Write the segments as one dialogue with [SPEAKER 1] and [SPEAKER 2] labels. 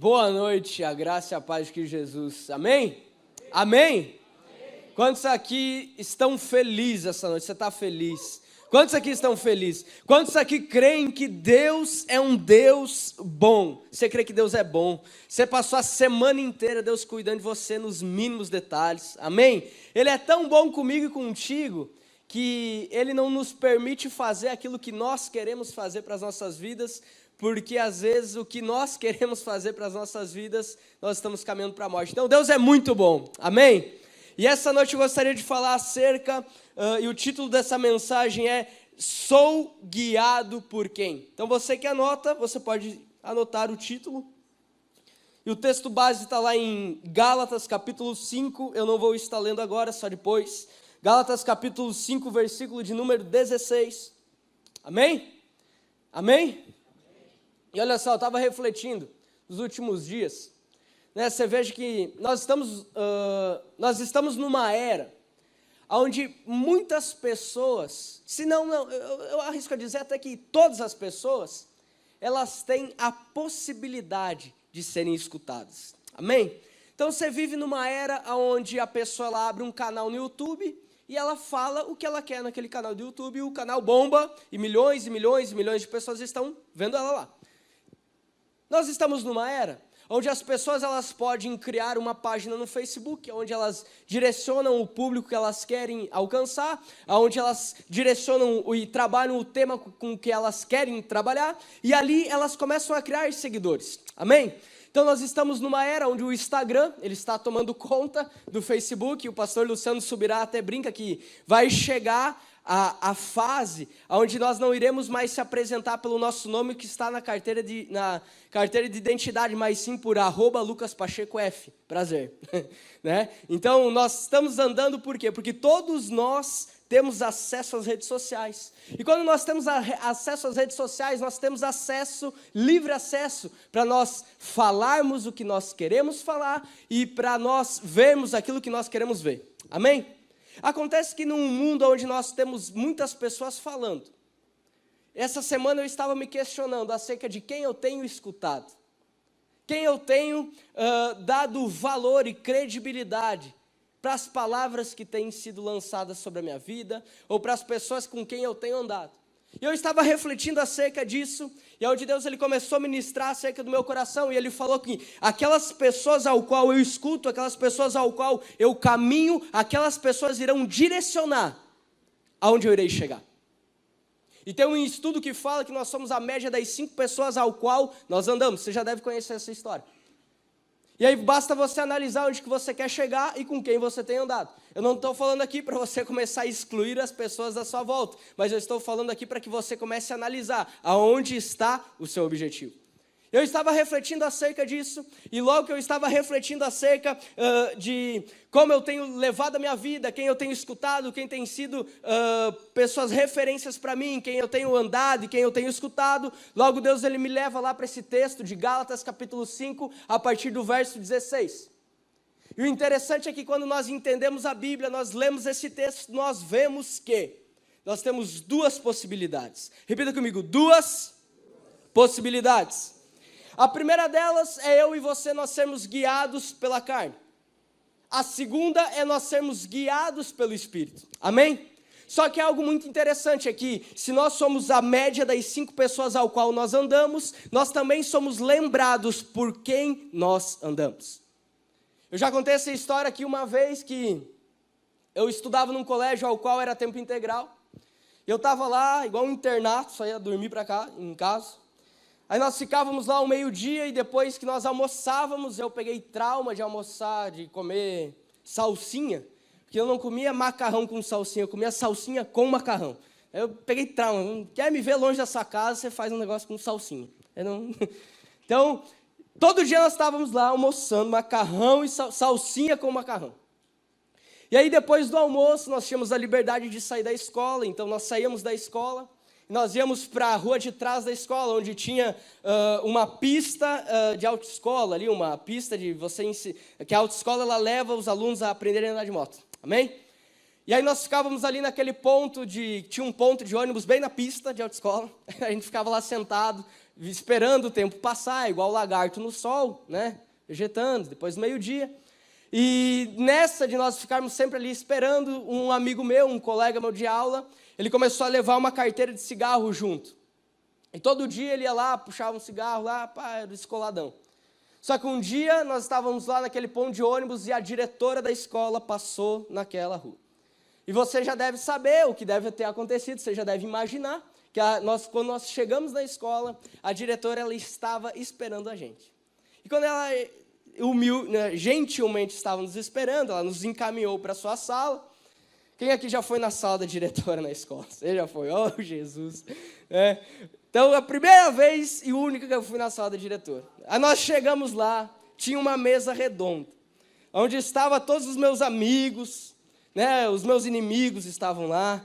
[SPEAKER 1] Boa noite, a graça e a paz de Cristo Jesus. Amém? Amém? Quantos aqui estão felizes essa noite? Você está feliz? Quantos aqui estão felizes? Quantos aqui creem que Deus é um Deus bom? Você crê que Deus é bom? Você passou a semana inteira Deus cuidando de você nos mínimos detalhes. Amém? Ele é tão bom comigo e contigo que Ele não nos permite fazer aquilo que nós queremos fazer para as nossas vidas, porque às vezes o que nós queremos fazer para as nossas vidas, nós estamos caminhando para a morte. Então Deus é muito bom, amém? E essa noite eu gostaria de falar acerca, e o título dessa mensagem é Sou guiado por quem? Então você que anota, você pode anotar o título. E o texto base está lá em Gálatas capítulo 5, eu não vou estar lendo agora, só depois. Gálatas capítulo 5, versículo de número 16. Amém? Amém? E olha só, eu estava refletindo nos últimos dias, né? Você veja que nós estamos numa era onde muitas pessoas, se não, eu arrisco a dizer até que todas as pessoas, elas têm a possibilidade de serem escutadas. Amém? Então você vive numa era onde a pessoa ela abre um canal no YouTube e ela fala o que ela quer naquele canal do YouTube, e o canal bomba, e milhões e milhões e milhões de pessoas estão vendo ela lá. Nós estamos numa era onde as pessoas elas podem criar uma página no Facebook, onde elas direcionam o público que elas querem alcançar, onde elas direcionam e trabalham o tema com que elas querem trabalhar, e ali elas começam a criar seguidores. Amém? Então nós estamos numa era onde o Instagram, ele está tomando conta do Facebook, e o pastor Luciano Subirá até brinca que vai chegar a fase onde nós não iremos mais se apresentar pelo nosso nome que está na carteira de identidade, mas sim por @LucasPachecoF, prazer. Né? Então nós estamos andando por quê? Porque todos nós temos acesso às redes sociais, e quando nós temos acesso às redes sociais, nós temos livre acesso, para nós falarmos o que nós queremos falar, e para nós vermos aquilo que nós queremos ver, amém? Acontece que num mundo onde nós temos muitas pessoas falando, essa semana eu estava me questionando acerca de quem eu tenho escutado, quem eu tenho dado valor e credibilidade para as palavras que têm sido lançadas sobre a minha vida, ou para as pessoas com quem eu tenho andado. E eu estava refletindo acerca disso, e é onde Deus ele começou a ministrar acerca do meu coração, e Ele falou que aquelas pessoas ao qual eu escuto, aquelas pessoas ao qual eu caminho, aquelas pessoas irão direcionar aonde eu irei chegar. E tem um estudo que fala que nós somos a média das 5 pessoas ao qual nós andamos. Você já deve conhecer essa história. E aí basta você analisar onde que você quer chegar e com quem você tem andado. Eu não estou falando aqui para você começar a excluir as pessoas da sua volta, mas eu estou falando aqui para que você comece a analisar aonde está o seu objetivo. Eu estava refletindo acerca disso, e logo que eu estava refletindo acerca de como eu tenho levado a minha vida, quem eu tenho escutado, quem tem sido pessoas referências para mim, quem eu tenho andado e quem eu tenho escutado, logo Deus ele me leva lá para esse texto de Gálatas capítulo 5, a partir do verso 16. E o interessante é que quando nós entendemos a Bíblia, nós lemos esse texto, nós vemos que nós temos 2 possibilidades. Repita comigo, 2 possibilidades. A primeira delas é eu e você, nós sermos guiados pela carne. A segunda é nós sermos guiados pelo Espírito. Amém? Só que algo muito interessante é que, se nós somos a média das 5 pessoas ao qual nós andamos, nós também somos lembrados por quem nós andamos. Eu já contei essa história aqui uma vez, que eu estudava num colégio ao qual era tempo integral. Eu estava lá, igual um internato, só ia dormir para cá, em casa. Aí nós ficávamos lá ao meio-dia, e depois que nós almoçávamos, eu peguei trauma de almoçar, de comer salsinha, porque eu não comia macarrão com salsinha, eu comia salsinha com macarrão. Aí eu peguei trauma, quer me ver longe da sua casa, você faz um negócio com salsinha. Então, todo dia nós estávamos lá almoçando macarrão e salsinha com macarrão. E aí depois do almoço, nós tínhamos a liberdade de sair da escola, então nós saíamos da escola, nós íamos para a rua de trás da escola, onde tinha uma pista de autoescola, ali, uma pista de que a autoescola ela leva os alunos a aprenderem a andar de moto, amém? E aí nós ficávamos ali naquele tinha um ponto de ônibus bem na pista de autoescola, a gente ficava lá sentado, esperando o tempo passar, igual o lagarto no sol, né? Vegetando, depois do meio-dia. E nessa de nós ficarmos sempre ali esperando, um amigo meu, um colega meu de aula, ele começou a levar uma carteira de cigarro junto. E todo dia ele ia lá, puxava um cigarro lá, pá, era descoladão. Só que um dia nós estávamos lá naquele ponto de ônibus e a diretora da escola passou naquela rua. E você já deve saber o que deve ter acontecido, você já deve imaginar que quando nós chegamos na escola, a diretora ela estava esperando a gente. E quando ela gentilmente estava nos esperando, ela nos encaminhou para a sua sala. Quem aqui já foi na sala da diretora na escola? Você já foi? Oh, Jesus! Então, a primeira vez e única que eu fui na sala da diretora. Aí nós chegamos lá, tinha uma mesa redonda, onde estavam todos os meus amigos, né, os meus inimigos estavam lá,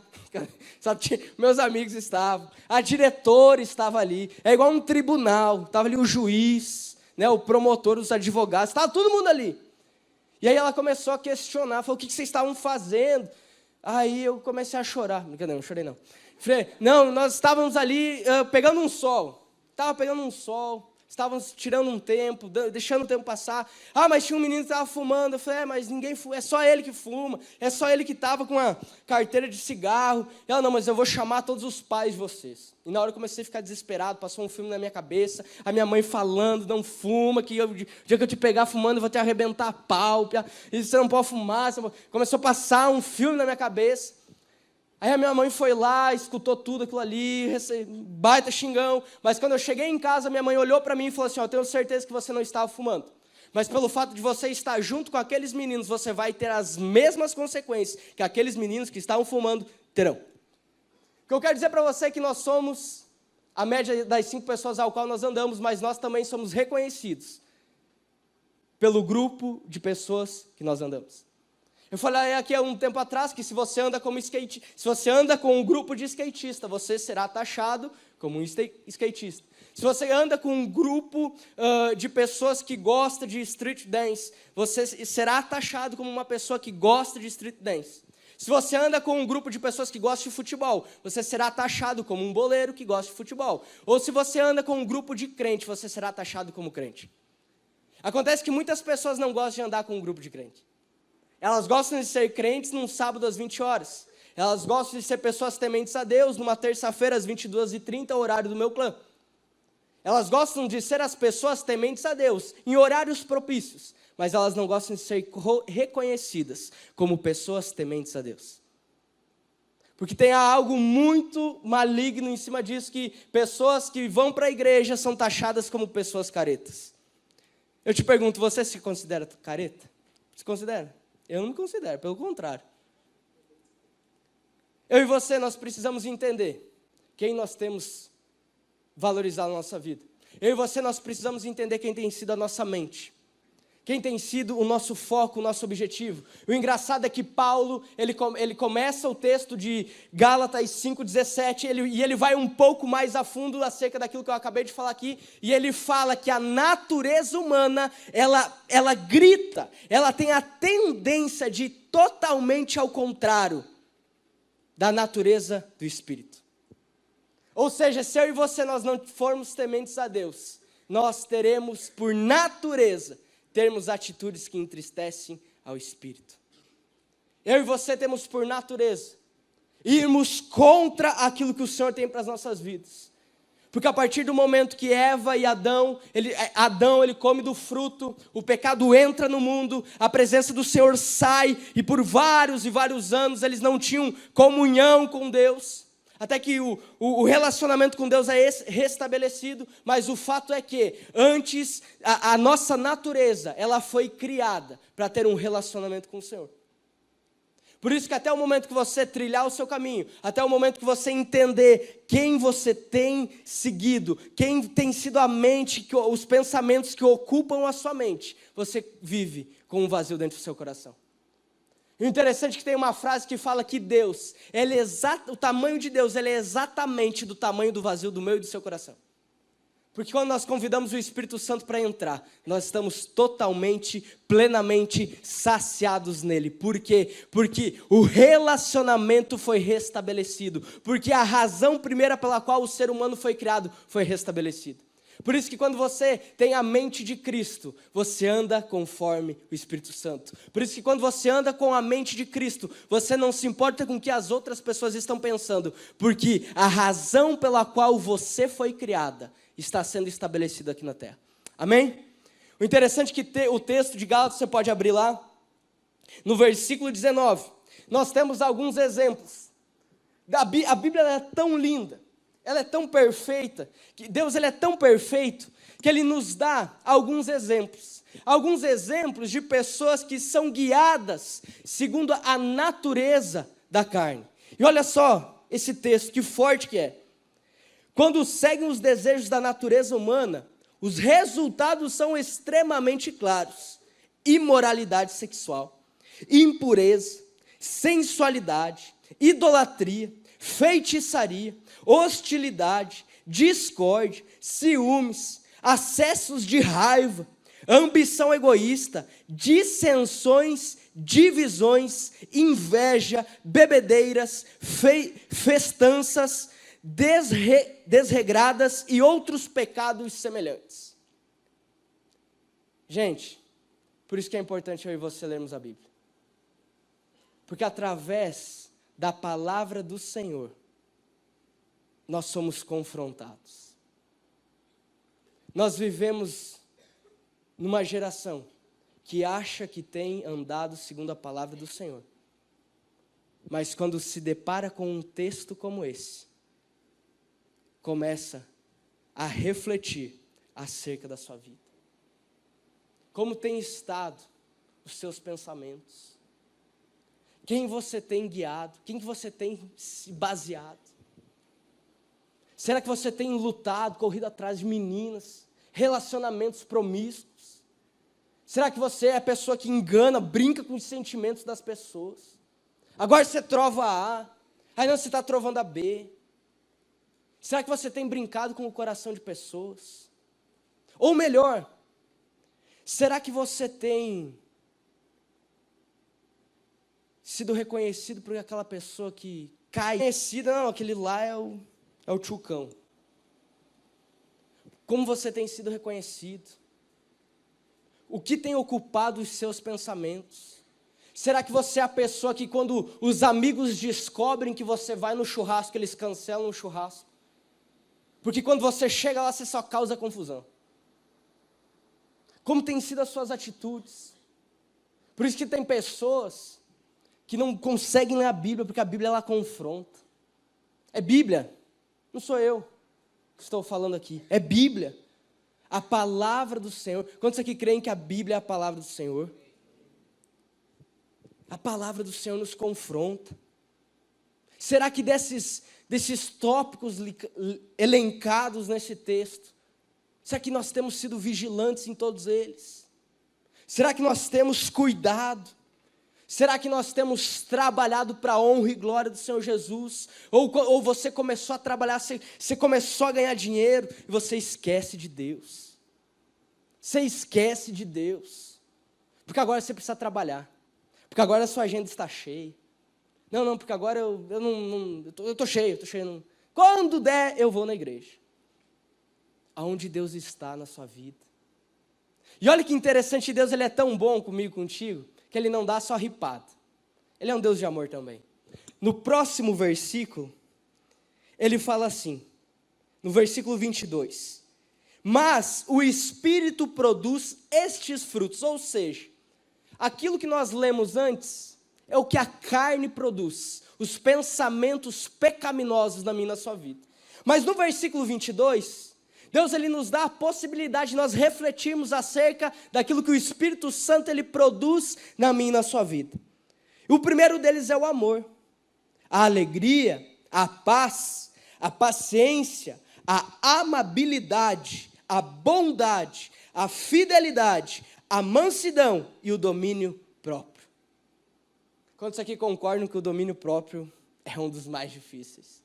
[SPEAKER 1] sabe, meus amigos estavam, a diretora estava ali, é igual um tribunal, estava ali o juiz, né, o promotor, os advogados, estava todo mundo ali. E aí ela começou a questionar, falou, o que vocês estavam fazendo? Aí eu comecei a chorar, não chorei não. Falei, não, nós estávamos ali pegando um sol, estávamos tirando um tempo, deixando o tempo passar. Ah, mas tinha um menino que estava fumando. Eu falei, mas ninguém fuma, é só ele que fuma, é só ele que estava com uma carteira de cigarro. Ela, não, mas eu vou chamar todos os pais de vocês. E na hora eu comecei a ficar desesperado, passou um filme na minha cabeça, a minha mãe falando, não fuma, que o dia que eu te pegar fumando eu vou te arrebentar a pálpebra, e você não pode fumar. Começou a passar um filme na minha cabeça. Aí a minha mãe foi lá, escutou tudo aquilo ali, baita xingão. Mas quando eu cheguei em casa, minha mãe olhou para mim e falou assim, eu tenho certeza que você não estava fumando. Mas pelo fato de você estar junto com aqueles meninos, você vai ter as mesmas consequências que aqueles meninos que estavam fumando terão. O que eu quero dizer para você é que nós somos a média das 5 pessoas ao qual nós andamos, mas nós também somos reconhecidos pelo grupo de pessoas que nós andamos. Eu falei aqui há um tempo atrás que se você anda com um grupo de skatista, você será taxado como um skatista. Se você anda com um grupo de pessoas que gostam de street dance, você será taxado como uma pessoa que gosta de street dance. Se você anda com um grupo de pessoas que gostam de futebol, você será taxado como um boleiro que gosta de futebol. Ou se você anda com um grupo de crente, você será taxado como crente. Acontece que muitas pessoas não gostam de andar com um grupo de crente. Elas gostam de ser crentes num sábado às 20 horas. Elas gostam de ser pessoas tementes a Deus numa terça-feira às 22h30, horário do meu clã. Elas gostam de ser as pessoas tementes a Deus em horários propícios, mas elas não gostam de ser reconhecidas como pessoas tementes a Deus. Porque tem algo muito maligno em cima disso, que pessoas que vão para a igreja são taxadas como pessoas caretas. Eu te pergunto, você se considera careta? Se considera? Eu não me considero, pelo contrário. Eu e você, nós precisamos entender quem nós temos valorizado na nossa vida. Eu e você, nós precisamos entender quem tem sido a nossa mente. Quem tem sido o nosso foco, o nosso objetivo. O engraçado é que Paulo, ele começa o texto de Gálatas 5,17, e ele vai um pouco mais a fundo acerca daquilo que eu acabei de falar aqui, e ele fala que a natureza humana, ela grita, ela tem a tendência de ir totalmente ao contrário da natureza do Espírito. Ou seja, se eu e você nós não formos tementes a Deus, nós teremos por natureza termos atitudes que entristecem ao Espírito. Eu e você temos por natureza irmos contra aquilo que o Senhor tem para as nossas vidas. Porque a partir do momento que Eva e Adão ele come do fruto, o pecado entra no mundo, a presença do Senhor sai, e por vários e vários anos eles não tinham comunhão com Deus. Até que o relacionamento com Deus é restabelecido, mas o fato é que antes a nossa natureza, ela foi criada para ter um relacionamento com o Senhor. Por isso que até o momento que você trilhar o seu caminho, até o momento que você entender quem você tem seguido, quem tem sido a mente, os pensamentos que ocupam a sua mente, você vive com um vazio dentro do seu coração. O interessante é que tem uma frase que fala que Deus, o tamanho de Deus, ele é exatamente do tamanho do vazio do meu e do seu coração. Porque quando nós convidamos o Espírito Santo para entrar, nós estamos totalmente, plenamente saciados nele. Por quê? Porque o relacionamento foi restabelecido. Porque a razão primeira pela qual o ser humano foi criado foi restabelecida. Por isso que quando você tem a mente de Cristo, você anda conforme o Espírito Santo. Por isso que quando você anda com a mente de Cristo, você não se importa com o que as outras pessoas estão pensando. Porque a razão pela qual você foi criada está sendo estabelecida aqui na terra. Amém? O interessante é que o texto de Gálatas, você pode abrir lá, no versículo 19, nós temos alguns exemplos. A Bíblia é tão linda, ela é tão perfeita, que Deus ele é tão perfeito, que Ele nos dá alguns exemplos de pessoas que são guiadas segundo a natureza da carne. E olha só esse texto, que forte que é. Quando seguem os desejos da natureza humana, os resultados são extremamente claros: imoralidade sexual, impureza, sensualidade, idolatria, feitiçaria, hostilidade, discórdia, ciúmes, acessos de raiva, ambição egoísta, dissensões, divisões, inveja, bebedeiras, festanças, desregradas e outros pecados semelhantes. Gente, por isso que é importante eu e você lermos a Bíblia. Porque através da palavra do Senhor, nós somos confrontados. Nós vivemos numa geração que acha que tem andado segundo a palavra do Senhor. Mas quando se depara com um texto como esse, começa a refletir acerca da sua vida. Como tem estado os seus pensamentos? Quem você tem guiado? Quem que você tem se baseado? Será que você tem lutado, corrido atrás de meninas, relacionamentos promíscuos? Será que você é a pessoa que engana, brinca com os sentimentos das pessoas? Agora você trova A, aí não, você está trovando a B. Será que você tem brincado com o coração de pessoas? Ou melhor, será que você tem sido reconhecido por aquela pessoa que cai? Reconhecida, não, aquele lá é o tchucão. Como você tem sido reconhecido? O que tem ocupado os seus pensamentos? Será que você é a pessoa que quando os amigos descobrem que você vai no churrasco, eles cancelam o churrasco? Porque quando você chega lá, você só causa confusão. Como tem sido as suas atitudes? Por isso que tem pessoas que não conseguem ler a Bíblia, porque a Bíblia ela confronta. É Bíblia, não sou eu que estou falando aqui, é Bíblia. A palavra do Senhor. Quantos aqui creem que a Bíblia é a palavra do Senhor? A palavra do Senhor nos confronta. Será que desses tópicos elencados nesse texto, será que nós temos sido vigilantes em todos eles? Será que nós temos cuidado? Será que nós temos trabalhado para a honra e glória do Senhor Jesus? Ou você começou a trabalhar, você começou a ganhar dinheiro e você esquece de Deus? Você esquece de Deus. Porque agora você precisa trabalhar. Porque agora a sua agenda está cheia. Não, porque agora eu estou cheio. Não. Quando der, eu vou na igreja. Aonde Deus está na sua vida. E olha que interessante, Deus ele é tão bom comigo, contigo, que Ele não dá só ripada. Ele é um Deus de amor também. No próximo versículo, Ele fala assim, no versículo 22. Mas o Espírito produz estes frutos, ou seja, aquilo que nós lemos antes, é o que a carne produz, os pensamentos pecaminosos na minha e na sua vida. Mas no versículo 22, Deus ele nos dá a possibilidade de nós refletirmos acerca daquilo que o Espírito Santo ele produz na minha e na sua vida. E o primeiro deles é o amor, a alegria, a paz, a paciência, a amabilidade, a bondade, a fidelidade, a mansidão e o domínio próprio. Quantos aqui concordam que o domínio próprio é um dos mais difíceis?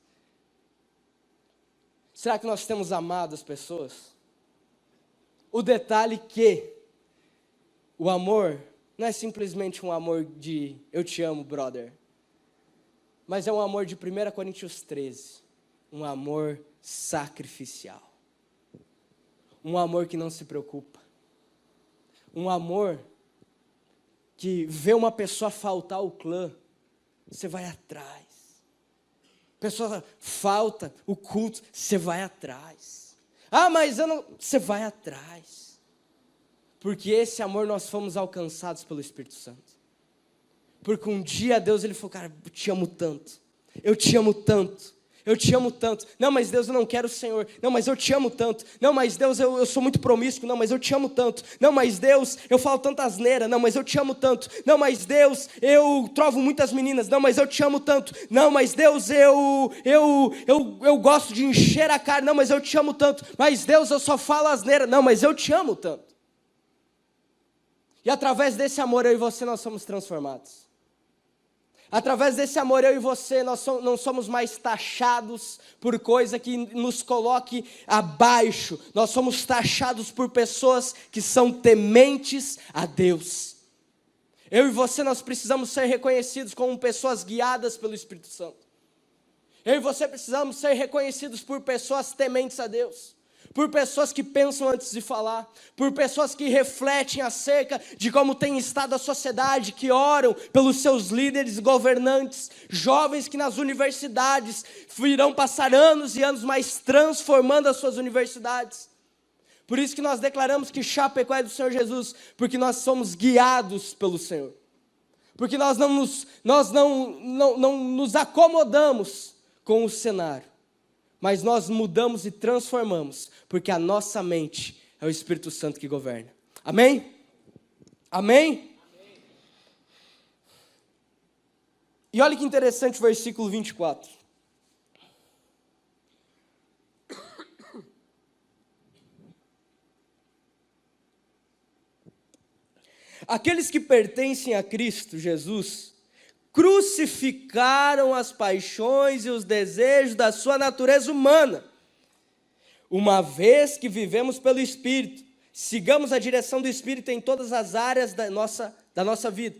[SPEAKER 1] Será que nós temos amado as pessoas? O detalhe que o amor não é simplesmente um amor de eu te amo, brother. Mas é um amor de 1 Coríntios 13. Um amor sacrificial. Um amor que não se preocupa. Um amor que vê uma pessoa faltar ao clã, você vai atrás. Pessoa falta o culto, você vai atrás. Ah, mas eu não... Você vai atrás. Porque esse amor nós fomos alcançados pelo Espírito Santo. Porque um dia Deus, ele falou, cara, eu te amo tanto. Eu te amo tanto. Eu te amo tanto. Não, mas Deus, eu não quero o Senhor. Não, mas eu te amo tanto. Não, mas Deus, eu sou muito promíscuo. Não, mas eu te amo tanto. Não, mas Deus, eu falo tanta asneira. Não, mas eu te amo tanto. Não, mas Deus, eu trovo muitas meninas. Não, mas eu te amo tanto. Não, mas Deus, eu gosto de encher a cara. Não, mas eu te amo tanto. Mas Deus, eu só falo asneira. Não, mas eu te amo tanto. E através desse amor, eu e você, nós somos transformados. Através desse amor, eu e você, nós não somos mais taxados por coisa que nos coloque abaixo. Nós somos taxados por pessoas que são tementes a Deus. Eu e você, nós precisamos ser reconhecidos como pessoas guiadas pelo Espírito Santo. Eu e você precisamos ser reconhecidos por pessoas tementes a Deus. Por pessoas que pensam antes de falar, por pessoas que refletem acerca de como tem estado a sociedade, que oram pelos seus líderes governantes, jovens que nas universidades irão passar anos e anos mais transformando as suas universidades. Por isso que nós declaramos que Chapecó é do Senhor Jesus, porque nós somos guiados pelo Senhor. Porque nós não nos acomodamos com o cenário. Mas nós mudamos e transformamos, porque a nossa mente é o Espírito Santo que governa. Amém? Amém? Amém. E olha que interessante o versículo 24. Aqueles que pertencem a Cristo Jesus crucificaram as paixões e os desejos da sua natureza humana. Uma vez que vivemos pelo Espírito, sigamos a direção do Espírito em todas as áreas da nossa vida.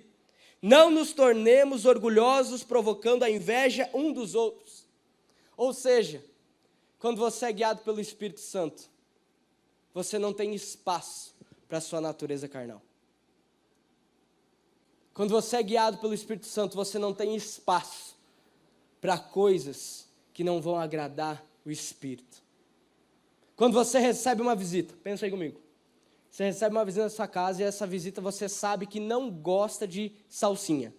[SPEAKER 1] Não nos tornemos orgulhosos, provocando a inveja um dos outros. Ou seja, quando você é guiado pelo Espírito Santo, você não tem espaço para a sua natureza carnal. Quando você é guiado pelo Espírito Santo, você não tem espaço para coisas que não vão agradar o Espírito. Quando você recebe uma visita, pensa aí comigo. Você recebe uma visita na sua casa e essa visita você sabe que não gosta de salsinha.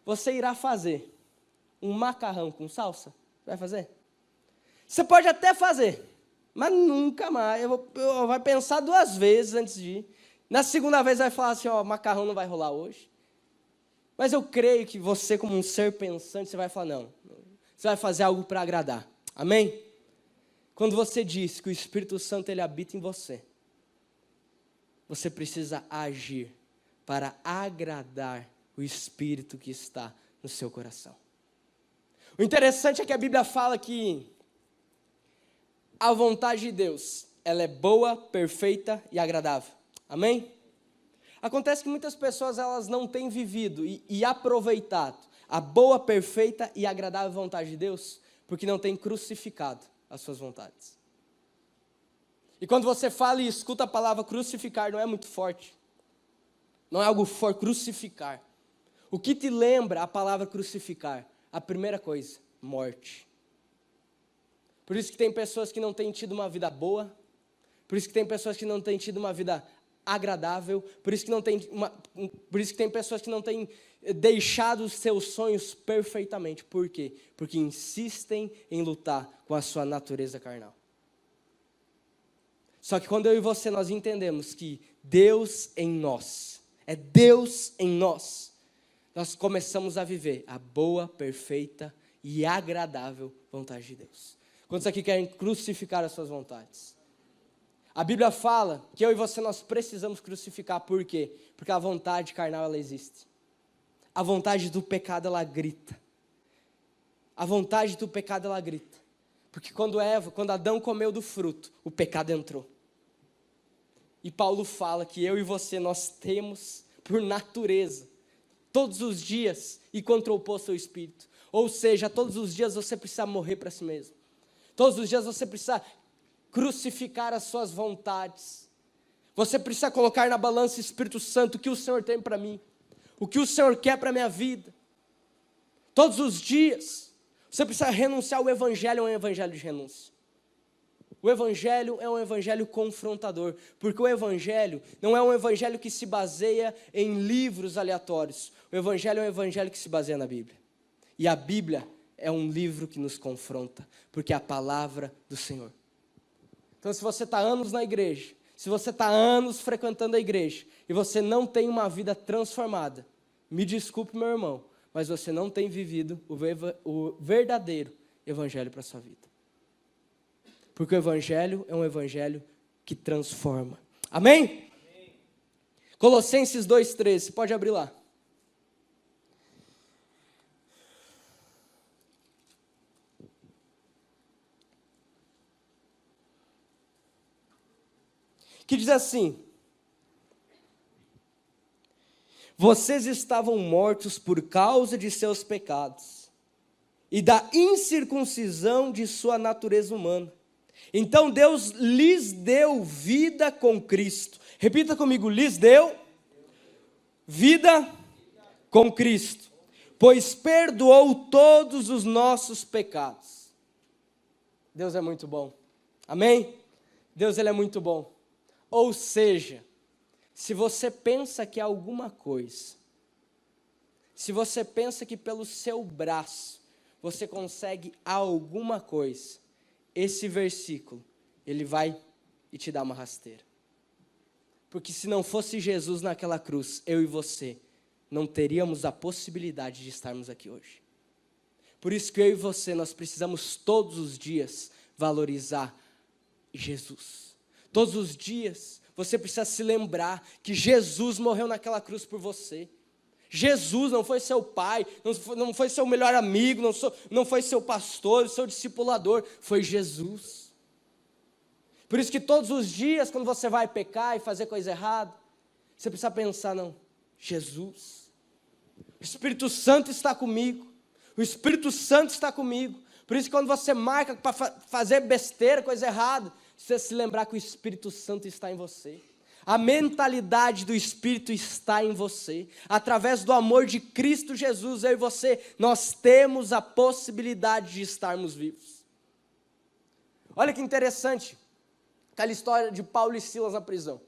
[SPEAKER 1] Você irá fazer um macarrão com salsa? Vai fazer? Você pode até fazer, mas nunca mais. Vai pensar 2 vezes antes de ir. Na segunda vez vai falar assim, macarrão não vai rolar hoje. Mas eu creio que você, como um ser pensante, você vai falar, não. Você vai fazer algo para agradar. Amém? Quando você diz que o Espírito Santo, ele habita em você, você precisa agir para agradar o Espírito que está no seu coração. O interessante é que a Bíblia fala que a vontade de Deus, ela é boa, perfeita e agradável. Amém? Acontece que muitas pessoas elas não têm vivido e aproveitado a boa, perfeita e agradável vontade de Deus, porque não têm crucificado as suas vontades. E quando você fala e escuta a palavra crucificar, não é muito forte. Não é algo forte, crucificar. O que te lembra a palavra crucificar? A primeira coisa, morte. Por isso que tem pessoas que não têm tido uma vida boa, por isso que tem pessoas que não têm tido uma vida agradável, por isso que tem pessoas que não têm deixado os seus sonhos perfeitamente. Por quê? Porque insistem em lutar com a sua natureza carnal. Só que quando eu e você nós entendemos que Deus em nós, é Deus em nós, nós começamos a viver a boa, perfeita e agradável vontade de Deus. Quantos aqui querem crucificar as suas vontades? A Bíblia fala que eu e você nós precisamos crucificar. Por quê? Porque a vontade carnal ela existe. A vontade do pecado ela grita. A vontade do pecado ela grita. Porque quando Adão comeu do fruto, o pecado entrou. E Paulo fala que eu e você, nós temos por natureza, todos os dias, ir contra o oposto ao Espírito. Ou seja, todos os dias você precisa morrer para si mesmo. Todos os dias você precisa crucificar as suas vontades. Você precisa colocar na balança, Espírito Santo, o que o Senhor tem para mim. O que o Senhor quer para a minha vida. Todos os dias, você precisa renunciar. O Evangelho é um evangelho de renúncia. O Evangelho é um evangelho confrontador, porque o Evangelho não é um evangelho que se baseia em livros aleatórios. O Evangelho é um evangelho que se baseia na Bíblia. E a Bíblia é um livro que nos confronta, porque é a palavra do Senhor. Então, se você está anos na igreja, se você está anos frequentando a igreja, e você não tem uma vida transformada, me desculpe, meu irmão, mas você não tem vivido o verdadeiro evangelho para a sua vida. Porque o evangelho é um evangelho que transforma. Amém? Amém. Colossenses 2,13, pode abrir lá. Que diz assim: vocês estavam mortos por causa de seus pecados e da incircuncisão de sua natureza humana. Então Deus lhes deu vida com Cristo. Repita comigo: lhes deu vida com Cristo, pois perdoou todos os nossos pecados. Deus é muito bom. Amém? Deus, Ele é muito bom. Ou seja, se você pensa que é alguma coisa, se você pensa que pelo seu braço você consegue alguma coisa, esse versículo, ele vai e te dá uma rasteira. Porque se não fosse Jesus naquela cruz, eu e você não teríamos a possibilidade de estarmos aqui hoje. Por isso que eu e você, nós precisamos todos os dias valorizar Jesus. Todos os dias, você precisa se lembrar que Jesus morreu naquela cruz por você. Jesus não foi seu pai, não foi seu melhor amigo, não foi seu pastor, seu discipulador, foi Jesus. Por isso que todos os dias, quando você vai pecar e fazer coisa errada, você precisa pensar, não, Jesus, o Espírito Santo está comigo, o Espírito Santo está comigo. Por isso que quando você marca para fazer besteira, coisa errada, você se lembrar que o Espírito Santo está em você. A mentalidade do Espírito está em você. Através do amor de Cristo Jesus, eu e você, nós temos a possibilidade de estarmos vivos. Olha que interessante, aquela história de Paulo e Silas na prisão.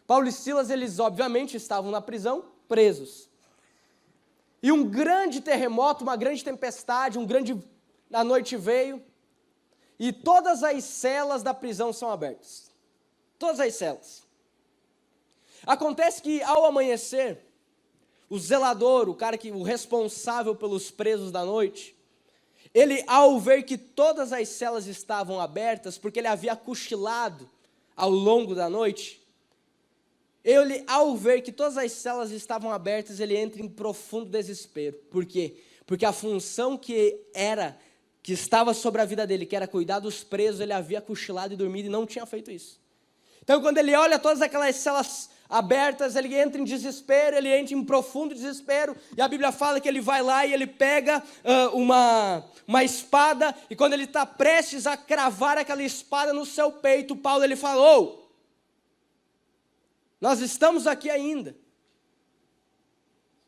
[SPEAKER 1] Paulo e Silas, eles obviamente estavam na prisão, presos. E um grande terremoto, uma grande tempestade, a noite veio, e todas as celas da prisão são abertas. Todas as celas. Acontece que ao amanhecer, o zelador, o responsável pelos presos da noite, ele, ao ver que todas as celas estavam abertas, porque ele havia cochilado ao longo da noite, ele, ao ver que todas as celas estavam abertas, ele entra em profundo desespero. Por quê? Porque a função que estava sobre a vida dele, que era cuidar dos presos, ele havia cochilado e dormido e não tinha feito isso. Então, quando ele olha todas aquelas celas abertas, ele entra em desespero, ele entra em profundo desespero, e a Bíblia fala que ele vai lá e ele pega uma espada, e quando ele está prestes a cravar aquela espada no seu peito, Paulo, ele fala: nós estamos aqui ainda.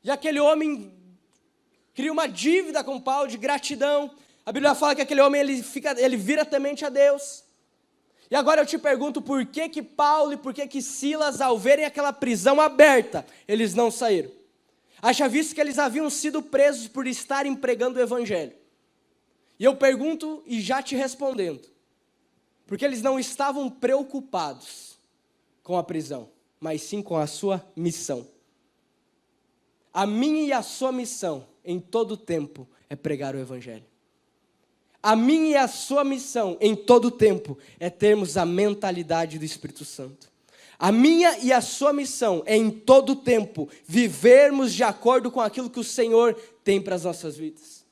[SPEAKER 1] E aquele homem cria uma dívida com Paulo de gratidão. A Bíblia fala que aquele homem ele vira temente a Deus. E agora eu te pergunto, por que Paulo e por que Silas, ao verem aquela prisão aberta, eles não saíram? Haja visto que eles haviam sido presos por estarem pregando o Evangelho. E eu pergunto, e já te respondendo, porque eles não estavam preocupados com a prisão, mas sim com a sua missão. A minha e a sua missão, em todo tempo, é pregar o Evangelho. A minha e a sua missão, em todo tempo, é termos a mentalidade do Espírito Santo. A minha e a sua missão é, em todo tempo, vivermos de acordo com aquilo que o Senhor tem para as nossas vidas.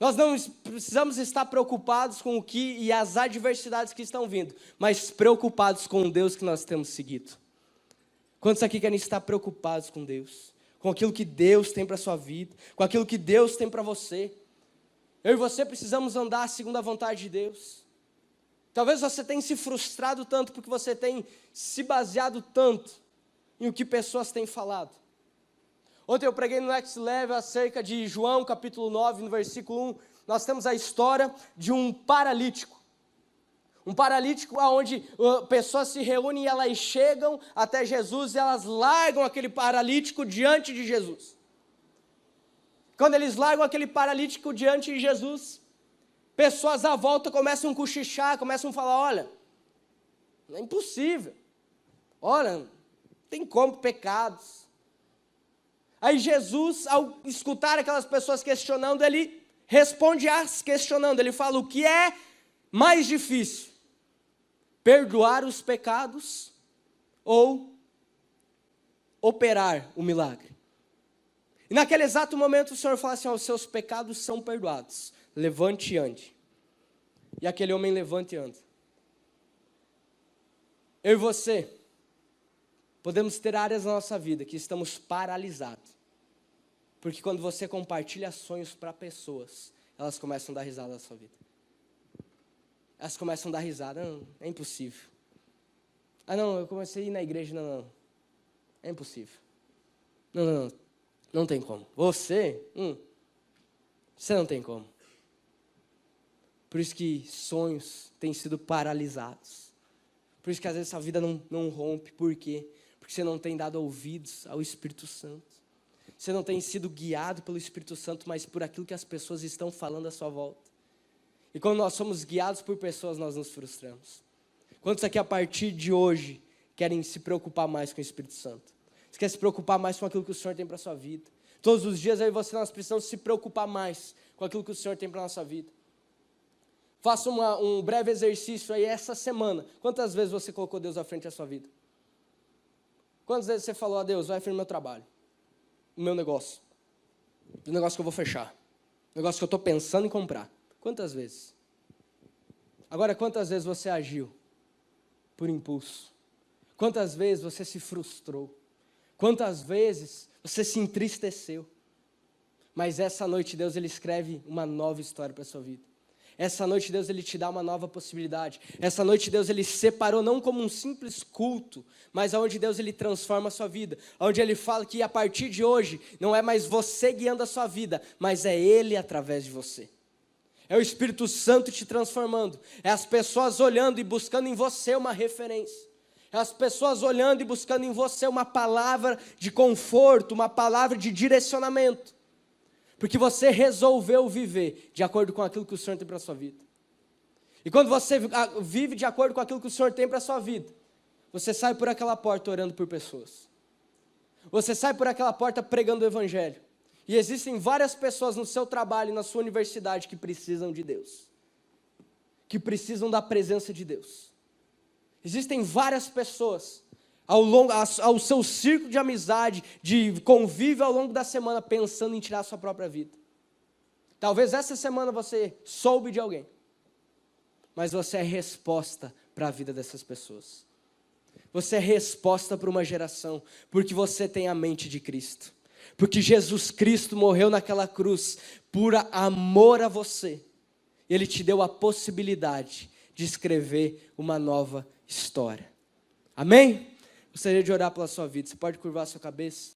[SPEAKER 1] Nós não precisamos estar preocupados com o que e as adversidades que estão vindo, mas preocupados com o Deus que nós temos seguido. Quantos aqui querem estar preocupados com Deus? Com aquilo que Deus tem para a sua vida, com aquilo que Deus tem para você? Eu e você precisamos andar segundo a vontade de Deus. Talvez você tenha se frustrado tanto porque você tem se baseado tanto em o que pessoas têm falado. Ontem eu preguei no Next Level acerca de João capítulo 9, no versículo 1. Nós temos a história de um paralítico. Um paralítico onde pessoas se reúnem e elas chegam até Jesus e elas largam aquele paralítico diante de Jesus. Quando eles largam aquele paralítico diante de Jesus, pessoas à volta começam a cochichar, começam a falar, olha, é impossível. Olha, não tem como pecados. Aí Jesus, ao escutar aquelas pessoas questionando, ele responde as questionando. Ele fala, o que é mais difícil? Perdoar os pecados ou operar o milagre? E naquele exato momento o Senhor fala assim, os seus pecados são perdoados. Levante e ande. E aquele homem levanta e anda. Eu e você podemos ter áreas na nossa vida que estamos paralisados. Porque quando você compartilha sonhos para pessoas, elas começam a dar risada na sua vida. Elas começam a dar risada. Não, é impossível. Ah, não, eu comecei a ir na igreja. Não. É impossível. Não tem como. Você não tem como. Por isso que sonhos têm sido paralisados. Por isso que às vezes a vida não rompe. Por quê? Porque você não tem dado ouvidos ao Espírito Santo. Você não tem sido guiado pelo Espírito Santo, mas por aquilo que as pessoas estão falando à sua volta. E quando nós somos guiados por pessoas, nós nos frustramos. Quantos aqui a partir de hoje querem se preocupar mais com o Espírito Santo? Você quer se preocupar mais com aquilo que o Senhor tem para a sua vida? Todos os dias eu e você, nós precisamos se preocupar mais com aquilo que o Senhor tem para a nossa vida. Faça um breve exercício aí essa semana. Quantas vezes você colocou Deus à frente da sua vida? Quantas vezes você falou a Deus, vai à frente do meu trabalho, no meu negócio, do negócio que eu vou fechar, do negócio que eu estou pensando em comprar? Quantas vezes? Agora, quantas vezes você agiu por impulso? Quantas vezes você se frustrou? Quantas vezes você se entristeceu? Mas essa noite Deus ele escreve uma nova história para a sua vida. Essa noite Deus ele te dá uma nova possibilidade. Essa noite Deus ele separou não como um simples culto, mas aonde Deus ele transforma a sua vida. Onde ele fala que a partir de hoje não é mais você guiando a sua vida, mas é Ele através de você. É o Espírito Santo te transformando. É as pessoas olhando e buscando em você uma referência. É as pessoas olhando e buscando em você uma palavra de conforto, uma palavra de direcionamento. Porque você resolveu viver de acordo com aquilo que o Senhor tem para a sua vida. E quando você vive de acordo com aquilo que o Senhor tem para a sua vida, você sai por aquela porta orando por pessoas. Você sai por aquela porta pregando o Evangelho. E existem várias pessoas no seu trabalho, na sua universidade, que precisam de Deus. Que precisam da presença de Deus. Existem várias pessoas ao seu círculo de amizade, de convívio ao longo da semana, pensando em tirar a sua própria vida. Talvez essa semana você soube de alguém, mas você é resposta para a vida dessas pessoas. Você é resposta para uma geração, porque você tem a mente de Cristo. Porque Jesus Cristo morreu naquela cruz por amor a você. Ele te deu a possibilidade de escrever uma nova história. Amém? Gostaria de orar pela sua vida. Você pode curvar a sua cabeça?